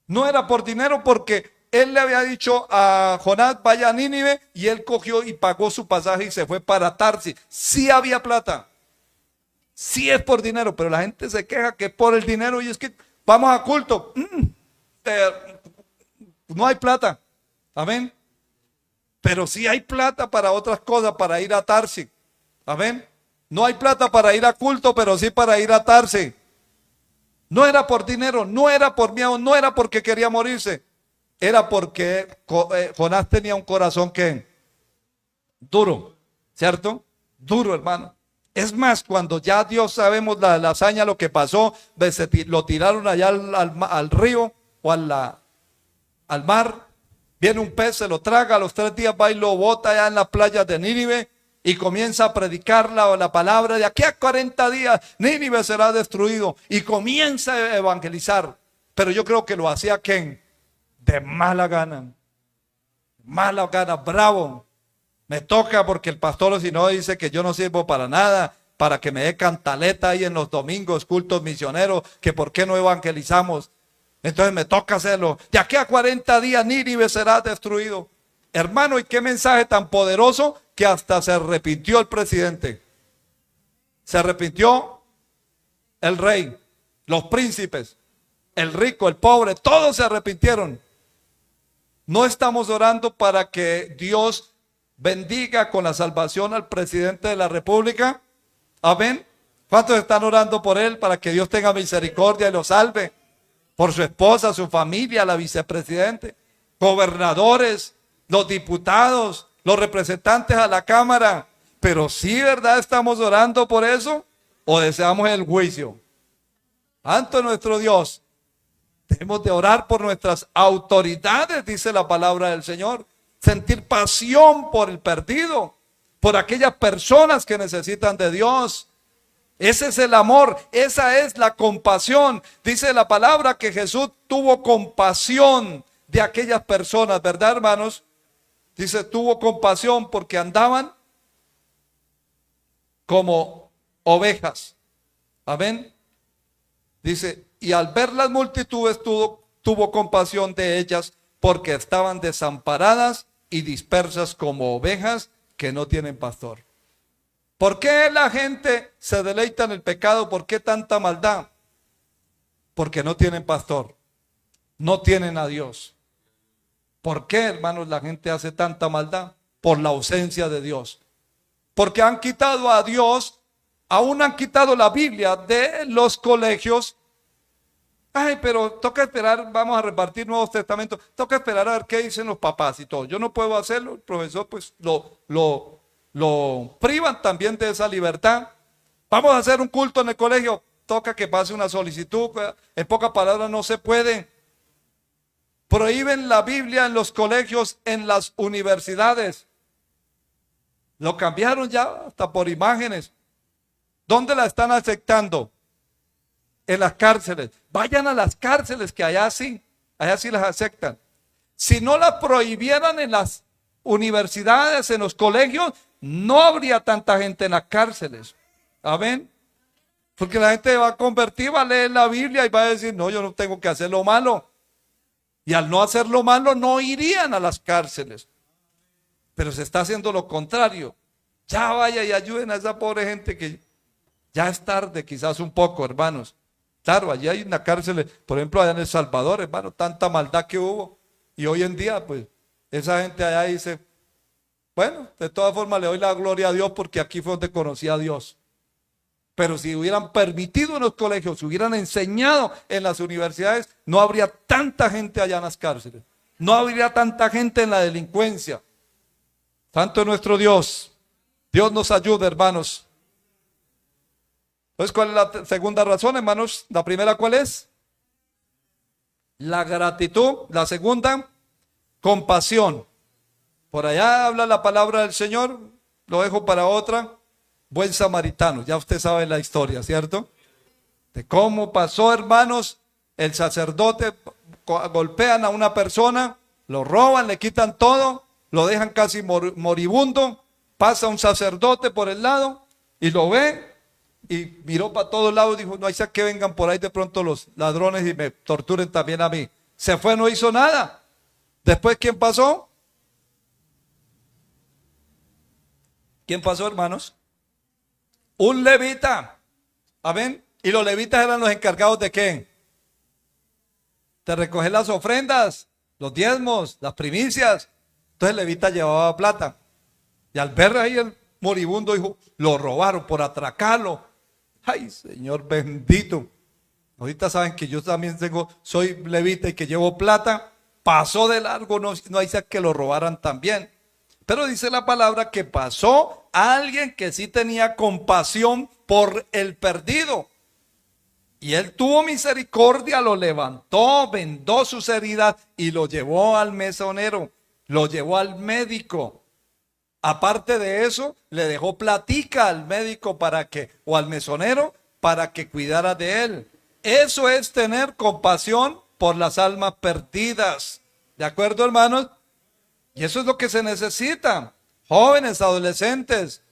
No era por dinero porque él le había dicho a Jonás, vaya a Nínive, y él cogió y pagó su pasaje y se fue para Tarsis. Sí había plata. Sí es por dinero, pero la gente se queja que es por el dinero y es que vamos a culto. No hay plata. Amén. Pero sí hay plata para otras cosas, para ir a Tarsis. Amén. No hay plata para ir a culto, pero sí para ir a Tarsis. No era por dinero, no era por miedo, no era porque quería morirse. Era porque Jonás tenía un corazón que duro, ¿cierto? Duro, hermano. Es más, cuando ya Dios sabemos la hazaña, lo que pasó, lo tiraron allá al río o al mar. Viene un pez, se lo traga, a los 3 días va y lo bota allá en las playas de Nínive y comienza a predicar la palabra. De aquí a 40 días Nínive será destruido y comienza a evangelizar. Pero yo creo que lo hacía ¿quién? De mala gana, bravo. Me toca porque el pastor si no dice que yo no sirvo para nada, para que me dé cantaleta ahí en los domingos, cultos misioneros, que por qué no evangelizamos. Entonces me toca hacerlo. De aquí a 40 días Nínive será destruido. Hermano, y qué mensaje tan poderoso que hasta se arrepintió el presidente. Se arrepintió el rey, los príncipes, el rico, el pobre, todos se arrepintieron. No estamos orando para que Dios bendiga con la salvación al presidente de la República. Amén. ¿Cuántos están orando por él para que Dios tenga misericordia y lo salve? Por su esposa, su familia, la vicepresidente, gobernadores, los diputados, los representantes a la Cámara. Pero sí, ¿verdad? ¿Estamos orando por eso? ¿O deseamos el juicio? Santo nuestro Dios. Debemos de orar por nuestras autoridades, dice la palabra del Señor. Sentir pasión por el perdido, por aquellas personas que necesitan de Dios. Ese es el amor, esa es la compasión. Dice la palabra que Jesús tuvo compasión de aquellas personas, ¿verdad, hermanos? Dice, tuvo compasión porque andaban como ovejas. Amén. Dice, y al ver las multitudes tuvo compasión de ellas porque estaban desamparadas y dispersas como ovejas que no tienen pastor. ¿Por qué la gente se deleita en el pecado? ¿Por qué tanta maldad? Porque no tienen pastor, no tienen a Dios. ¿Por qué, hermanos, la gente hace tanta maldad? Por la ausencia de Dios. Porque han quitado a Dios, aún han quitado la Biblia de los colegios. Ay, pero toca esperar, vamos a repartir Nuevos Testamentos, toca esperar a ver qué dicen los papás y todo. Yo no puedo hacerlo, el profesor pues lo privan también de esa libertad. Vamos a hacer un culto en el colegio, toca que pase una solicitud, en pocas palabras no se puede. Prohíben la Biblia en los colegios, en las universidades. Lo cambiaron ya hasta por imágenes. ¿Dónde la están aceptando? En las cárceles. Vayan a las cárceles, que allá sí las aceptan. Si no la prohibieran en las universidades, en los colegios, no habría tanta gente en las cárceles. Amén. Porque la gente va a convertir, va a leer la Biblia y va a decir, no, yo no tengo que hacer lo malo. Y al no hacer lo malo, no irían a las cárceles. Pero se está haciendo lo contrario. Ya vaya y ayuden a esa pobre gente que ya es tarde, quizás un poco, hermanos. Claro, allí hay una cárcel, por ejemplo, allá en El Salvador, hermano, tanta maldad que hubo. Y hoy en día, pues, esa gente allá dice, bueno, de todas formas le doy la gloria a Dios porque aquí fue donde conocí a Dios. Pero si hubieran permitido en los colegios, si hubieran enseñado en las universidades, no habría tanta gente allá en las cárceles. No habría tanta gente en la delincuencia. Santo es nuestro Dios. Dios nos ayude, hermanos. Entonces, ¿cuál es la segunda razón, hermanos? La primera, ¿cuál es? La gratitud. La segunda, compasión. Por allá habla la palabra del Señor. Lo dejo para otra. Buen samaritano. Ya usted sabe la historia, ¿cierto? De cómo pasó, hermanos. El sacerdote, golpean a una persona, lo roban, le quitan todo, lo dejan casi moribundo. Pasa un sacerdote por el lado y lo ve y miró para todos lados y dijo, no hay que vengan por ahí de pronto los ladrones y me torturen también a mí. Se fue, no hizo nada. Después, ¿quién pasó? ¿Quién pasó, hermanos? Un levita. Amén. Y los levitas eran los encargados ¿de qué? De recoger las ofrendas, los diezmos, las primicias. Entonces el levita llevaba plata. Y al ver ahí el moribundo, dijo, lo robaron por atracarlo. Ay, Señor bendito. Ahorita saben que yo también soy levita y que llevo plata. Pasó de largo, no dice que lo robaran también. Pero dice la palabra que pasó alguien que sí tenía compasión por el perdido. Y él tuvo misericordia, lo levantó, vendó sus heridas y lo llevó al mesonero, lo llevó al médico. Aparte de eso, le dejó platica al médico o al mesonero para que cuidara de él. Eso es tener compasión por las almas perdidas. ¿De acuerdo, hermanos? Y eso es lo que se necesita. Jóvenes, adolescentes,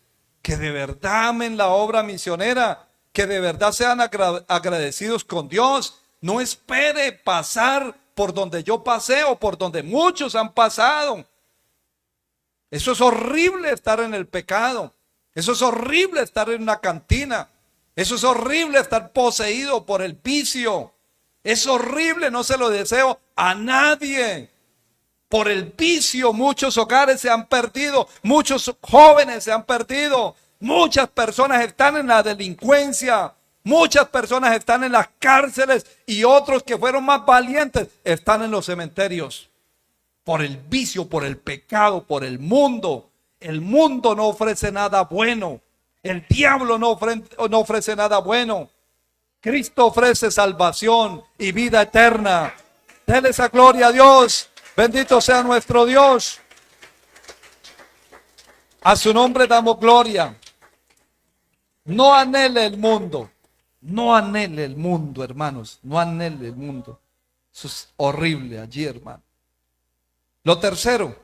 que de verdad amen la obra misionera, que de verdad sean agradecidos con Dios. No espere pasar por donde yo pasé o por donde muchos han pasado. Eso es horrible, estar en el pecado. Eso es horrible, estar en una cantina. Eso es horrible, estar poseído por el vicio. Es horrible, no se lo deseo a nadie. Por el vicio muchos hogares se han perdido, muchos jóvenes se han perdido, muchas personas están en la delincuencia, muchas personas están en las cárceles y otros que fueron más valientes están en los cementerios. Por el vicio, por el pecado, por el mundo. El mundo no ofrece nada bueno. El diablo no ofrece nada bueno. Cristo ofrece salvación y vida eterna. Denle esa gloria a Dios. Bendito sea nuestro Dios. A su nombre damos gloria. No anhele el mundo. No anhele el mundo, hermanos. No anhele el mundo. Eso es horrible allí, hermano. Lo tercero.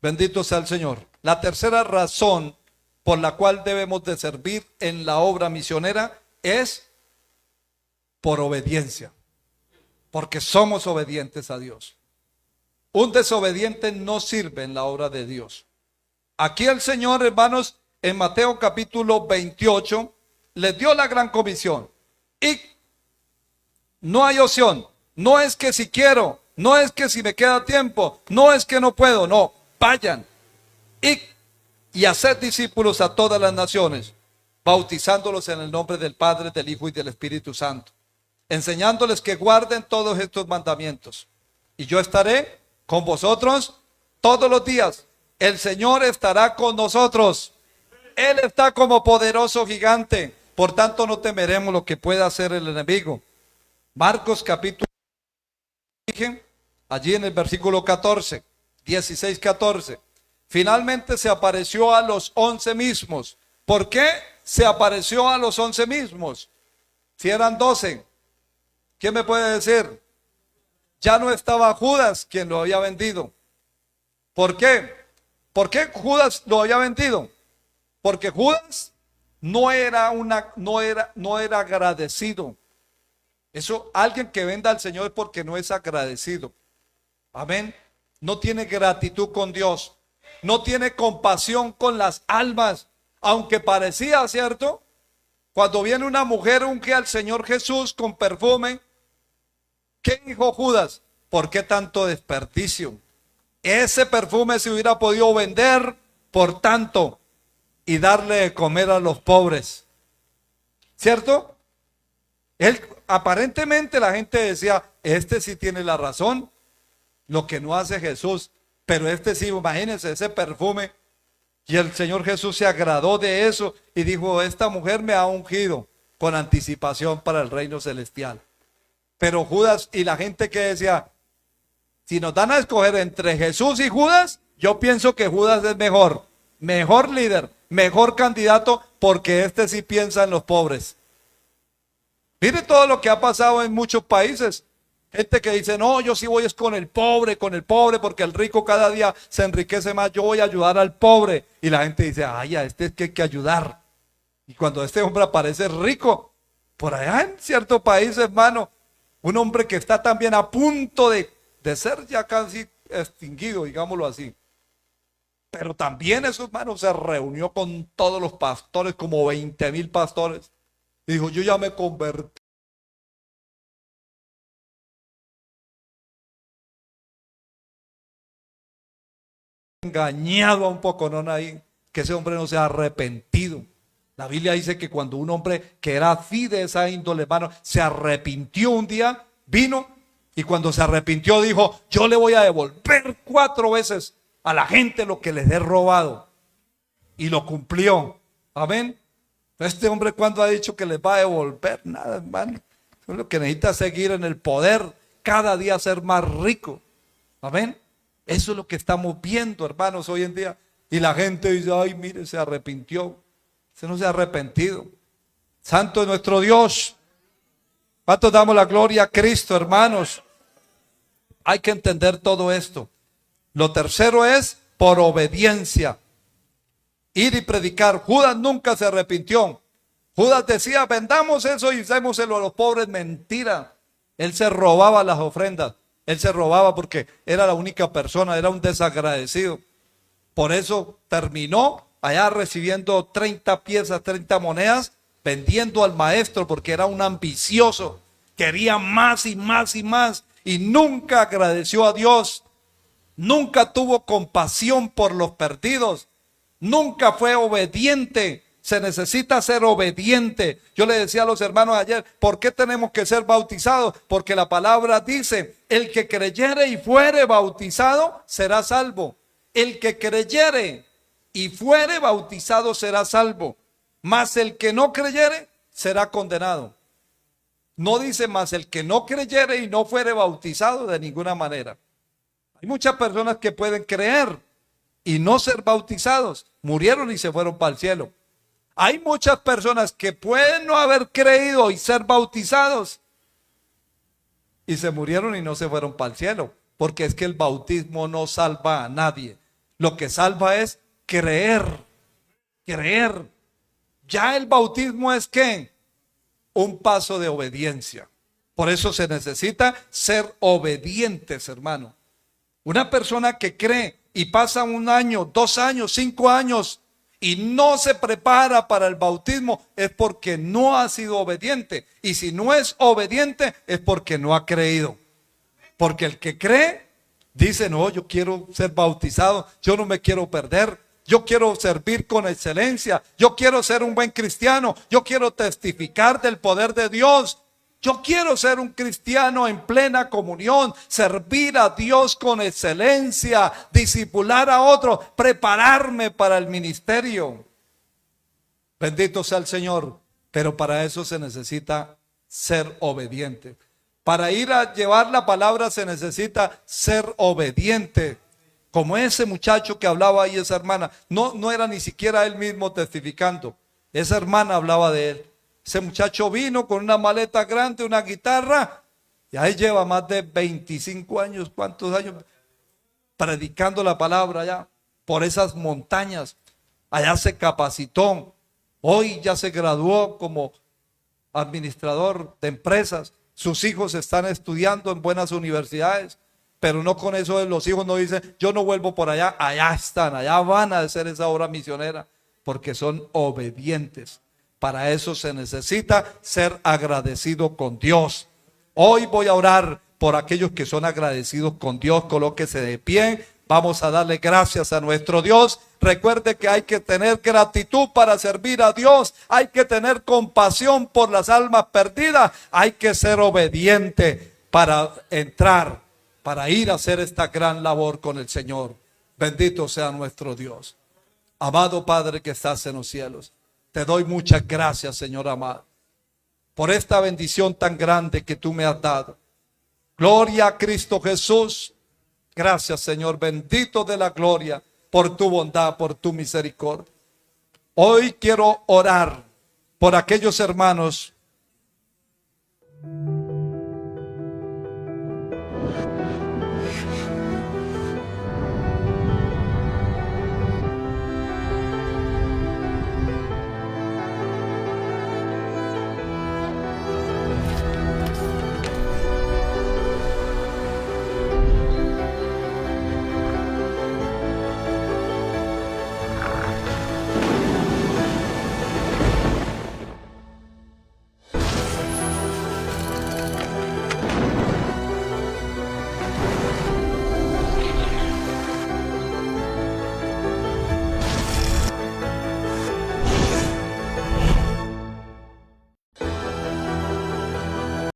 Bendito sea el Señor. La tercera razón por la cual debemos de servir en la obra misionera es por obediencia. Porque somos obedientes a Dios. Un desobediente no sirve en la obra de Dios. Aquí el Señor, hermanos, en Mateo capítulo 28, les dio la gran comisión. Y no hay opción. No es que si quiero, no es que si me queda tiempo, no es que no puedo, no. Vayan y haced discípulos a todas las naciones, bautizándolos en el nombre del Padre, del Hijo y del Espíritu Santo, enseñándoles que guarden todos estos mandamientos. Y yo estaré con vosotros todos los días. El Señor estará con nosotros. Él está como poderoso gigante. Por tanto, no temeremos lo que pueda hacer el enemigo. Marcos capítulo dije allí en el versículo 14, 16, 14. Finalmente se apareció a los 11 mismos. ¿Por qué se apareció a los 11 mismos? Si eran 12, ¿quién me puede decir? Ya no estaba Judas quien lo había vendido. ¿Por qué? ¿Por qué Judas lo había vendido? Porque Judas no era agradecido. Eso, alguien que venda al Señor es porque no es agradecido. Amén. No tiene gratitud con Dios. No tiene compasión con las almas. Aunque parecía, ¿cierto? Cuando viene una mujer unge al Señor Jesús con perfume, ¿qué dijo Judas? ¿Por qué tanto desperdicio? Ese perfume se hubiera podido vender por tanto y darle de comer a los pobres. ¿Cierto? Él, aparentemente la gente decía, este sí tiene la razón, lo que no hace Jesús, pero este sí, imagínense ese perfume. Y el Señor Jesús se agradó de eso y dijo, esta mujer me ha ungido con anticipación para el reino celestial. Pero Judas y la gente que decía, si nos dan a escoger entre Jesús y Judas, yo pienso que Judas es mejor líder, mejor candidato, porque este sí piensa en los pobres. Mire todo lo que ha pasado en muchos países. Gente que dice, no, yo sí voy es con el pobre, porque el rico cada día se enriquece más, yo voy a ayudar al pobre. Y la gente dice, ay, a este es que hay que ayudar. Y cuando este hombre aparece rico, por allá en cierto país, hermano, un hombre que está también a punto de ser ya casi extinguido, digámoslo así. Pero también esos hermanos se reunió con todos los pastores, como 20,000 pastores. Y dijo, yo ya me convertí. Engañado a un poco, ¿no? Ahí, que ese hombre no se ha arrepentido. La Biblia dice que cuando un hombre que era así de esa índole, hermano, se arrepintió un día, vino y cuando se arrepintió dijo, yo le voy a devolver 4 veces a la gente lo que les he robado. Y lo cumplió. Amén. Este hombre, cuando ha dicho que les va a devolver, nada, hermano. Lo que necesita es seguir en el poder, cada día ser más rico. Amén. Eso es lo que estamos viendo, hermanos, hoy en día. Y la gente dice, ay, mire, se arrepintió. Ese no se ha arrepentido. Santo es nuestro Dios. ¿Cuántos damos la gloria a Cristo, hermanos? Hay que entender todo esto. Lo tercero es por obediencia. Ir y predicar. Judas nunca se arrepintió. Judas decía, vendamos eso y démoselo a los pobres. Mentira. Él se robaba las ofrendas. Él se robaba porque era la única persona, era un desagradecido. Por eso terminó allá recibiendo 30 piezas, 30 monedas, vendiendo al maestro porque era un ambicioso. Quería más y más y más y nunca agradeció a Dios. Nunca tuvo compasión por los perdidos. Nunca fue obediente. Se necesita ser obediente. Yo le decía a los hermanos ayer, ¿por qué tenemos que ser bautizados? Porque la palabra dice, el que creyere y fuere bautizado será salvo. El que creyere y fuere bautizado será salvo. Mas el que no creyere será condenado. No dice más el que no creyere y no fuere bautizado de ninguna manera. Hay muchas personas que pueden creer y no ser bautizados. Murieron y se fueron para el cielo. Hay muchas personas que pueden no haber creído y ser bautizados y se murieron y no se fueron para el cielo, porque es que el bautismo no salva a nadie. Lo que salva es creer. Ya el bautismo es ¿qué? Un paso de obediencia. Por eso se necesita ser obedientes, hermano. Una persona que cree y pasa 1 año, 2 años, 5 años y no se prepara para el bautismo, es porque no ha sido obediente. Y si no es obediente, es porque no ha creído. Porque el que cree, dice, no, yo quiero ser bautizado, yo no me quiero perder, yo quiero servir con excelencia, yo quiero ser un buen cristiano, yo quiero testificar del poder de Dios. Yo quiero ser un cristiano en plena comunión, servir a Dios con excelencia, discipular a otros, prepararme para el ministerio. Bendito sea el Señor, pero para eso se necesita ser obediente. Para ir a llevar la palabra se necesita ser obediente. Como ese muchacho que hablaba ahí, esa hermana, no era ni siquiera él mismo testificando. Esa hermana hablaba de él. Ese muchacho vino con una maleta grande, una guitarra, y ahí lleva más de 25 años, ¿cuántos años? Predicando la palabra allá, por esas montañas. Allá se capacitó. Hoy ya se graduó como administrador de empresas. Sus hijos están estudiando en buenas universidades. Pero no con eso los hijos no dicen, yo no vuelvo por allá. Allá están, allá van a hacer esa obra misionera, porque son obedientes. Para eso se necesita ser agradecido con Dios. Hoy voy a orar por aquellos que son agradecidos con Dios. Colóquese de pie. Vamos a darle gracias a nuestro Dios. Recuerde que hay que tener gratitud para servir a Dios. Hay que tener compasión por las almas perdidas. Hay que ser obediente para entrar, para ir a hacer esta gran labor con el Señor. Bendito sea nuestro Dios. Amado Padre que estás en los cielos, te doy muchas gracias, Señor amado, por esta bendición tan grande que tú me has dado. Gloria a Cristo Jesús. Gracias, Señor, bendito de la gloria, por tu bondad, por tu misericordia. Hoy quiero orar por aquellos hermanos